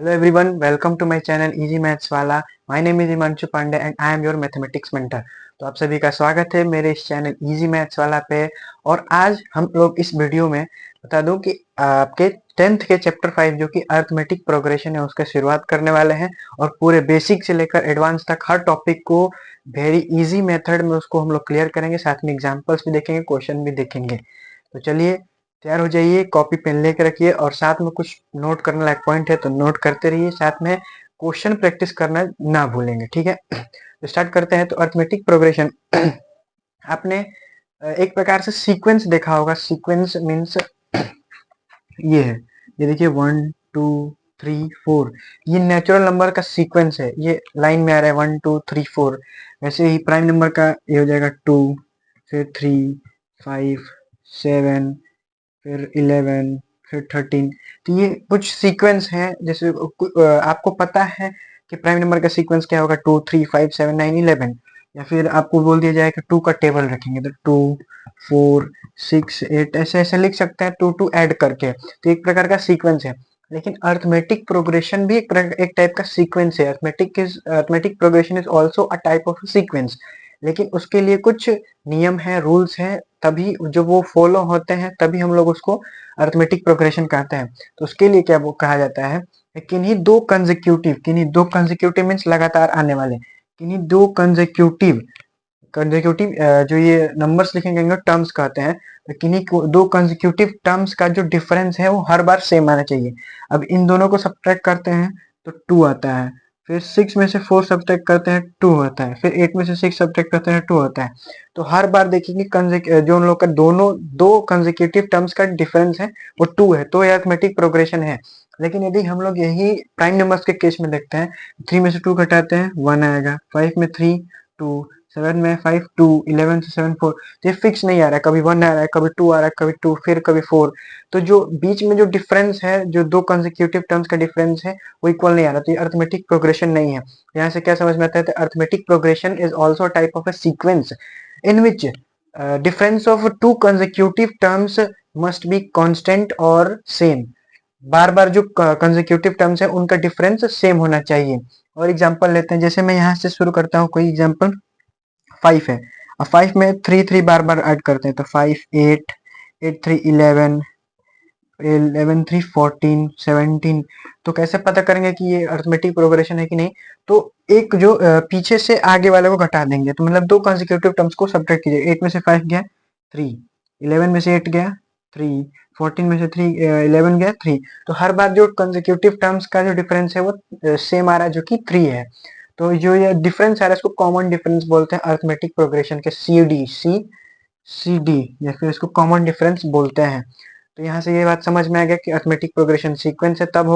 Hello everyone, welcome to my channel Easy Maths वाला. My name is Himanshu Pandey and I am your mathematics mentor. तो आप सभी का स्वागत है मेरे इस चैनल Easy Maths वाला पे. और आज हम लोग इस वीडियो में बता दूं कि आपके 10th के चैप्टर 5 जो कि अर्थमेटिक प्रोग्रेशन है उसका शुरुआत करने वाले हैं. और पूरे बेसिक से लेकर एडवांस तक हर टॉपिक को वेरी इजी मेथड में उसको हम लोग क्लियर करेंगे. साथ में एग्जाम्पल्स भी देखेंगे, क्वेश्चन भी देखेंगे. तो चलिए तैयार हो जाइए, कॉपी पेन लेके रखिए और साथ में कुछ नोट करने लायक पॉइंट है तो नोट करते रहिए. साथ में क्वेश्चन प्रैक्टिस करना ना भूलेंगे, ठीक है. तो स्टार्ट करते हैं. तो अर्थमेटिक प्रोग्रेशन आपने एक प्रकार से सीक्वेंस देखा होगा. सीक्वेंस मीन्स ये है, ये देखिए 1 2 3 4, ये नेचुरल नंबर का सीक्वेंस है. ये लाइन में आ रहा है 1 2 3 4. वैसे ही प्राइम नंबर का ये हो जाएगा 2, फिर 3 5 7, फिर 11, फिर 13. तो ये कुछ सीक्वेंस है. जैसे आपको पता है कि प्राइम नंबर का सीक्वेंस क्या होगा, 2 3 5 7 9 11. या फिर आपको बोल दिया जाए कि 2 का टेबल रखेंगे तो 2 4 6 8 ऐसे ऐसे लिख सकते हैं, 2 ऐड करके. तो एक प्रकार का सीक्वेंस है. लेकिन अर्थमेटिक प्रोग्रेशन भी एक टाइप का सीक्वेंस है. Arithmetic progression is also a type of sequence. लेकिन उसके लिए कुछ नियम है, रूल्स हैं, तभी जो वो फॉलो होते हैं तभी हम लोग उसको अर्थमेटिक प्रोग्रेशन कहते हैं. तो उसके लिए क्या वो कहा जाता है, किन्हीं दो कंसेक्यूटिव मीन्स लगातार आने वाले, किन्हीं दो कंसेक्यूटिव कंसेक्यूटिव जो ये नंबर्स लिखेंगे टर्म्स कहते हैं. तो किन्हीं दो कंसेक्यूटिव टर्म्स का जो डिफरेंस है वो हर बार सेम आना चाहिए. अब इन दोनों को सब्ट्रैक्ट करते हैं तो 2 आता है. फिर 6 में से 4 सब्ट्रैक्ट करते हैं 2 होता है. फिर 8 में से 6 सब्ट्रैक्ट करते हैं 2 होता है. तो हर बार देखेंगे जो उन लोग का दोनों दो कंसेक्यूटिव टर्म्स का डिफरेंस है वो 2 है, तो ये अरिथमेटिक प्रोग्रेशन है. लेकिन यदि हम लोग यही प्राइम नंबर्स के केस में देखते हैं, 3 में से 2 घटाते हैं 1 आएगा, 5 में 3 2, 7 में 5 2, 11 से 7 4. तो ये फिक्स नहीं आ रहा है, कभी 1 आ रहा है, कभी 2 आ रहा है, कभी 2 फिर कभी 4. तो जो बीच में जो डिफरेंस है, जो दो कंसेक्यूटिव टर्म्स का डिफरेंस है वो इक्वल नहीं आ रहा. तो ये अरिथमेटिक प्रोग्रेशन नहीं है. यहाँ से क्या समझ में आता है, arithmetic progression is also type of a sequence in which difference of two consecutive terms must be constant और same. बार बार जो कंसेक्यूटिव टर्म्स है उनका डिफरेंस सेम होना चाहिए. और एग्जांपल लेते हैं, जैसे मैं यहाँ से शुरू करता हूँ. कोई एग्जांपल 5 है. अब 5 में 3 3 बार बार ऐड करते हैं तो 5 8, 8 3 11, 11 3 14 17. तो कैसे पता करेंगे कि ये अरिथमेटिक प्रोग्रेशन है कि नहीं. तो एक जो पीछे से आगे वाले को घटा देंगे, तो मतलब दो कंसेक्यूटिव टर्म्स को सब्ट्रैक्ट कीजिए. 8 में से 5 गया 3, 11 में से 8 गया 3, 14 में से 3 11 गया 3. तो हर बार जो कंसेक्यूटिव टर्म्स का जो डिफरेंस है वो सेम आ रहा है, जो कि 3 है. तो जो ये डिफरेंस आ रहा है इसको कॉमन डिफरेंस बोलते हैं अरिथमेटिक प्रोग्रेशन के. सी डी या फिर इसको कॉमन डिफरेंस बोलते हैं. तो यहाँ से ये बात समझ में आ गया कि अरिथमेटिक प्रोग्रेशन सीक्वेंस है. कब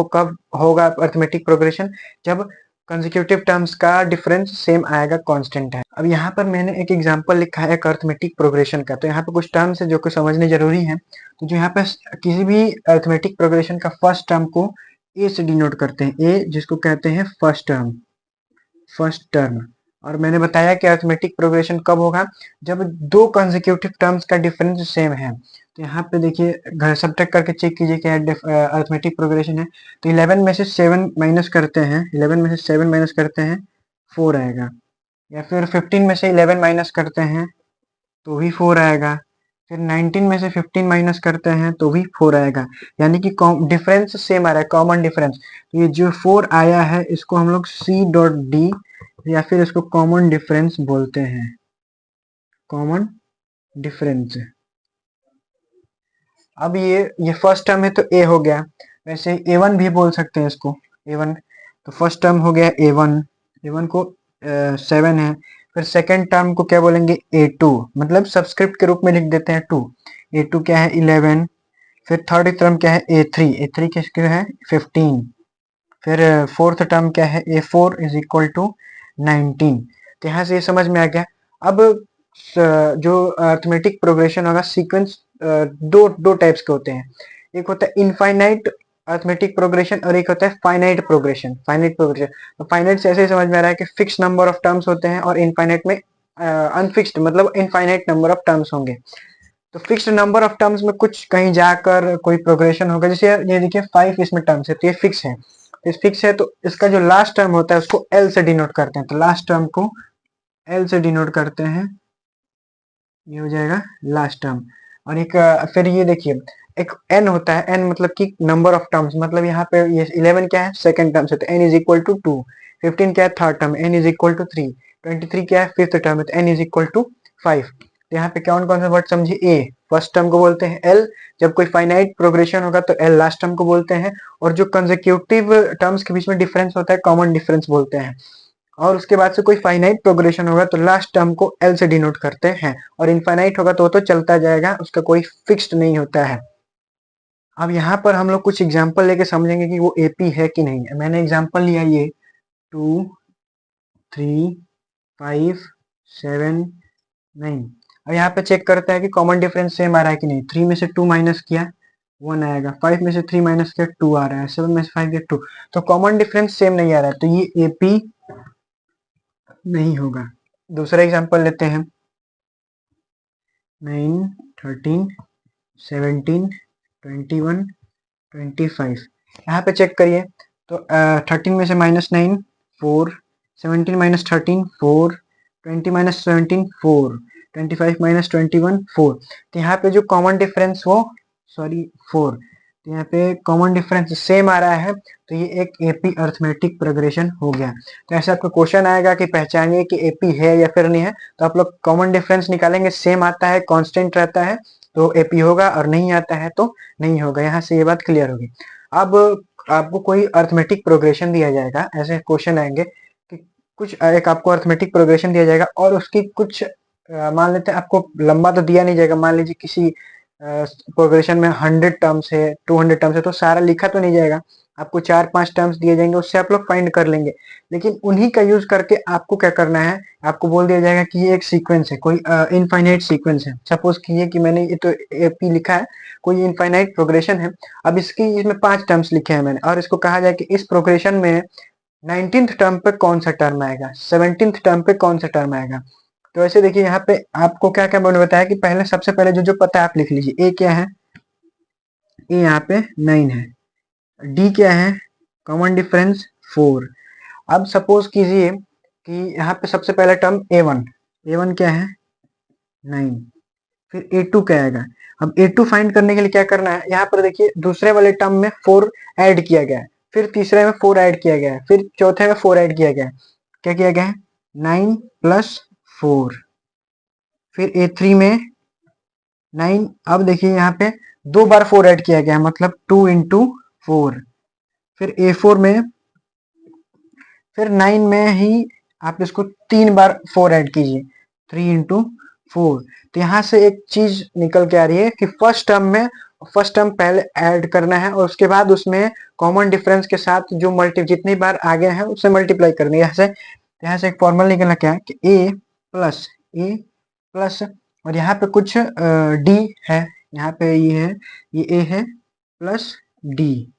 होगा अरिथमेटिक प्रोग्रेशन, जब कंसेक्यूटिव टर्म्स का डिफरेंस सेम आएगा, कांस्टेंट है. अब यहाँ पर मैंने एक एग्जांपल लिखा है अरिथमेटिक प्रोग्रेशन का. तो यहाँ पे कुछ टर्म्स है जो कि समझने जरूरी है. तो जो यहाँ पे किसी भी अरिथमेटिक प्रोग्रेशन का फर्स्ट टर्म को ए से डिनोट करते हैं. ए जिसको कहते हैं फर्स्ट टर्म. और मैंने बताया कि अरिथमेटिक प्रोग्रेशन कब होगा, जब दो कंसेक्यूटिव टर्म्स का डिफरेंस सेम है. तो यहाँ पे देखिए, घर सब्ट्रैक्ट करके चेक कीजिए क्या अरिथमेटिक प्रोग्रेशन है. तो 11 में से 7 माइनस करते हैं, 11 में से 7 माइनस करते हैं 4 आएगा. या फिर 15 में से 11 माइनस करते हैं तो भी 4 आएगा. फिर 19 में से 15 माइनस करते हैं तो भी 4 आएगा. यानी कि डिफरेंस सेम आ रहा है, कॉमन डिफरेंस. तो ये जो 4 आया है इसको हम लोग सी डॉट डी या फिर इसको कॉमन डिफरेंस बोलते हैं. Common difference. अब ये फर्स्ट टर्म है तो ए हो गया. वैसे ए1 भी बोल सकते हैं इसको, ए1. तो फर्स्ट टर्म हो गया ए1, ए1 को 7 है. फिर सेकंड टर्म को क्या बोलेंगे, ए2, मतलब सबस्क्रिप्ट के रूप में लिख देते हैं 2. ए2 क्या है 11. फिर थर्ड टर्म क्या है ए3, ए3 किसके है 15. फिर फोर्थ टर्म क्या है ए4 इज इक्वल टू 19. तो यहाँ से ये समझ में आ गया. अब जो अर्थमेटिक प्रोग्रेशन होगा, सीक्वेंस दो दो टाइप्स के होते हैं. एक होता है इनफाइनाइट अर्थमेटिक प्रोग्रेशन और एक होता है फाइनाइट प्रोग्रेशन. तो फाइनाइट से ऐसे ही समझ में आ रहा है कि फिक्स नंबर ऑफ टर्म्स होते हैं, और इनफाइनाइट में अनफिक्स्ड मतलब इनफाइनाइट नंबर ऑफ टर्म्स होंगे. तो फिक्स्ड नंबर ऑफ टर्म्स में कुछ कहीं जाकर कोई प्रोग्रेशन होगा. जैसे ये देखिए 5 इसमें टर्म्स है तो ये फिक्स है. तो फिक्स है तो इसका जो लास्ट टर्म होता है उसको एल से डिनोट करते हैं, तो लास्ट टर्म को एल से डिनोट करते हैं, ये हो जाएगा लास्ट टर्म। और एक फिर ये देखिए एक n होता है, n मतलब कि नंबर ऑफ टर्म्स, मतलब यहाँ पे ये 11 क्या है सेकंड टर्म से, तो n इज इक्वल टू 2। 15 क्या है third term, n is equal to 3। 23 क्या है फिफ्थ टर्म है, तो n इज इक्वल टू 5। तो यहाँ पे कौन कौन सा वर्ड समझिए, a फर्स्ट टर्म को बोलते हैं l, जब कोई फाइनाइट प्रोग्रेशन होगा तो l लास्ट टर्म को बोलते हैं, और जो कंसेक्यूटिव टर्म्स के बीच में डिफरेंस होता है कॉमन डिफरेंस बोलते हैं, और उसके बाद से कोई फाइनाइट प्रोग्रेशन होगा तो लास्ट टर्म को एल से डिनोट करते हैं, और इनफाइनाइट होगा तो वो तो चलता जाएगा, उसका कोई फिक्स्ड नहीं होता है। अब यहाँ पर हम लोग कुछ एग्जांपल लेके समझेंगे कि वो एपी है कि नहीं है। मैंने एग्जांपल लिया ये 2 3 5 7 9। अब यहाँ पे चेक करते हैं कि कॉमन डिफरेंस सेम आ रहा है कि नहीं। 3 में से 2 माइनस किया 1 आएगा, 5 में से 3 माइनस किया 2 आ रहा है, 7 में से 5 किया 2। तो कॉमन डिफरेंस सेम नहीं आ रहा है, तो ये एपी नहीं होगा। दूसरा एग्जांपल लेते हैं 9 13 17 21 25। यहाँ पे चेक करिए तो 13 में से -9 4, 17 माइनस 13 4, 20 माइनस 17 4, 25 माइनस 21 4। तो यहाँ पे जो कॉमन डिफरेंस वो 4, तो यहाँ पे कॉमन डिफरेंस सेम आ रहा है, तो ये एक एपी अर्थमेटिक प्रोग्रेशन हो गया। तो ऐसा आपका क्वेश्चन आएगा कि पहचानिए कि एपी है या फिर नहीं है, तो आप लोग कॉमन डिफरेंस निकालेंगे, सेम आता है कांस्टेंट रहता है तो एपी होगा, और नहीं आता है तो नहीं होगा। यहाँ से ये बात क्लियर होगी। अब आपको कोई अर्थमेटिक प्रोग्रेशन दिया जाएगा, ऐसे क्वेश्चन आएंगे कि कुछ एक आपको अर्थमेटिक प्रोग्रेशन दिया जाएगा और उसकी कुछ मान लेते हैं आपको लंबा तो दिया नहीं जाएगा, मान लीजिए किसी प्रोग्रेशन में 100 टर्म्स है 200 टर्म्स है, तो सारा लिखा तो नहीं जाएगा, आपको 4-5 टर्म्स दिए जाएंगे, उससे आप लोग फाइंड कर लेंगे। लेकिन उन्हीं का यूज करके आपको क्या करना है, आपको बोल दिया जाएगा कि ये एक सीक्वेंस है, कोई इनफाइनाइट सीक्वेंस है। सपोज कीजिए कि मैंने ये तो एपी लिखा है, कोई इनफाइनाइट प्रोग्रेशन है। अब इसमें 5 टर्म्स लिखे हैं मैंने, और इसको कहा जाए कि इस प्रोग्रेशन में 19th टर्म पे कौन सा टर्म आएगा, 17th टर्म पे कौन सा टर्म आएगा। तो ऐसे देखिए यहाँ पे आपको क्या क्या मैंने बताया कि पहले सबसे पहले जो जो पता है आप लिख लीजिए। ए क्या है, ए यहाँ पे 9 है। डी क्या है, कॉमन डिफरेंस 4। अब सपोज कीजिए कि यहाँ पे सबसे पहला टर्म A1, A1 क्या है 9, फिर A2 क्या आएगा। अब A2 फाइंड करने के लिए क्या करना है, यहाँ पर देखिए दूसरे वाले टर्म में 4 ऐड किया गया है, फिर तीसरे में 4 ऐड किया गया है, फिर चौथे में 4 ऐड किया गया है। क्या किया गया है 9 प्लस 4, फिर A3 में 9। अब देखिए यहाँ पे 2 बार 4 ऐड किया गया है, मतलब 2 इंटू 4। फिर A4 में फिर 9 में ही आप इसको 3 बार 4 ऐड कीजिए, 3 इंटू 4। तो यहाँ से एक चीज निकल के आ रही है कि फर्स्ट टर्म पहले ऐड करना है, और उसके बाद उसमें कॉमन डिफरेंस के साथ जो जितनी बार आगे है उससे मल्टीप्लाई करनी है। यहाँ से एक फॉर्मूला निकलना क्या है कि ए प्लस और यहाँ पे कुछ डी है, यहाँ पे ये है, ये ए है प्लस डी।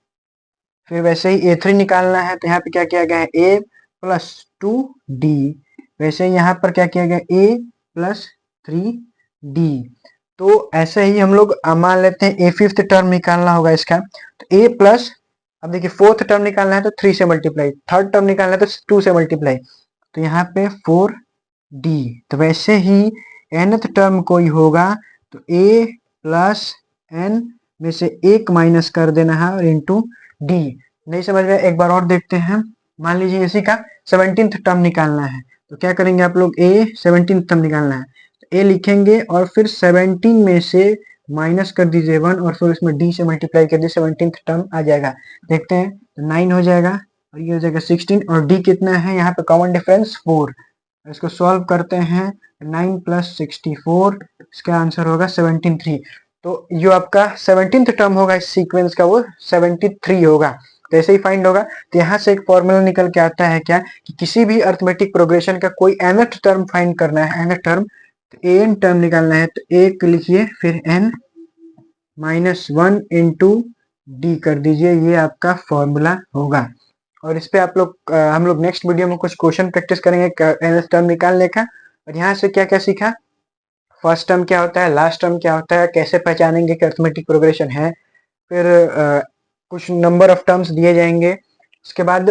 फिर वैसे ही A3 निकालना है, तो यहाँ पे क्या किया गया है A प्लस 2D। वैसे ही यहाँ पर क्या किया गया A प्लस 3D। तो ऐसे ही हम लोग मान लेते हैं A फिफ्थ टर्म निकालना होगा इसका, तो A प्लस, अब देखिए फोर्थ टर्म निकालना है तो 3 से मल्टीप्लाई, थर्ड टर्म निकालना है तो 2 से मल्टीप्लाई, तो यहाँ पे 4D। तो वैसे ही nth टर्म कोई होगा तो A प्लस n में से 1 माइनस कर देना है और इंटू डी। नहीं समझ में, एक बार और देखते हैं। मान लीजिए इसी का 17th टर्म निकालना है, तो क्या करेंगे आप लोग, ए 17th टर्म निकालना है तो ए लिखेंगे और फिर 17 में से माइनस कर दीजिए 1 और फिर इसमें डी से मल्टीप्लाई कर दीजिए, 17th टर्म आ जाएगा। देखते हैं तो 9 हो जाएगा और ये हो जाएगा 16, और डी कितना है यहाँ पे कॉमन डिफरेंस 4। इसको सॉल्व करते हैं 9 प्लस 64, इसका आंसर होगा 73। तो जो आपका 17th टर्म होगा इस सीक्वेंस का वो 73 होगा। तो ऐसे ही फाइंड होगा। तो यहाँ से एक फॉर्मूला निकल के आता है क्या कि किसी भी अर्थमेटिक प्रोग्रेशन का कोई nth टर्म फाइंड करना है, nth टर्म, तो एन टर्म निकालना है, तो एक लिखिए फिर n माइनस 1 इंटू डी कर दीजिए, ये आपका फॉर्मूला होगा। और इस पे आप लोग हम लोग नेक्स्ट वीडियो में कुछ क्वेश्चन प्रैक्टिस करेंगे nth टर्म निकालने का। और यहाँ से क्या क्या सीखा, फर्स्ट टर्म क्या होता है, लास्ट टर्म क्या होता है, कैसे पहचानेंगे कि अर्थमेटिक प्रोग्रेशन है। फिर कुछ नंबर ऑफ टर्म्स दिए जाएंगे, उसके बाद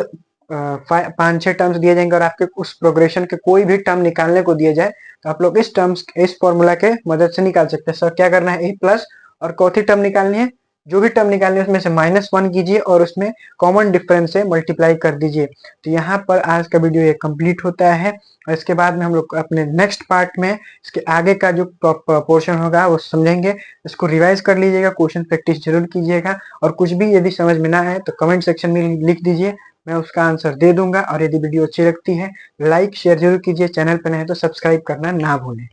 5-6 टर्म्स दिए जाएंगे और आपके उस प्रोग्रेशन के कोई भी टर्म निकालने को दिया जाए तो आप लोग इस फॉर्मूला के मदद से निकाल सकते हैं। सर क्या करना है, ए प्लस और चौथी टर्म निकालनी है, जो भी टर्म निकालनी है उसमें से -1 कीजिए और उसमें कॉमन डिफरेंस से मल्टीप्लाई कर दीजिए। तो यहाँ पर आज का वीडियो ये कंप्लीट होता है और इसके बाद में हम लोग अपने नेक्स्ट पार्ट में इसके आगे का जो पोर्शन होगा वो समझेंगे। इसको रिवाइज कर लीजिएगा, क्वेश्चन प्रैक्टिस जरूर कीजिएगा और कुछ भी यदि समझ में ना आए तो कमेंट सेक्शन में लिख दीजिए, मैं उसका आंसर दे दूंगा। और यदि वीडियो अच्छी लगती है लाइक शेयर जरूर कीजिए, चैनल पर नए हैं तो सब्सक्राइब करना ना भूलें।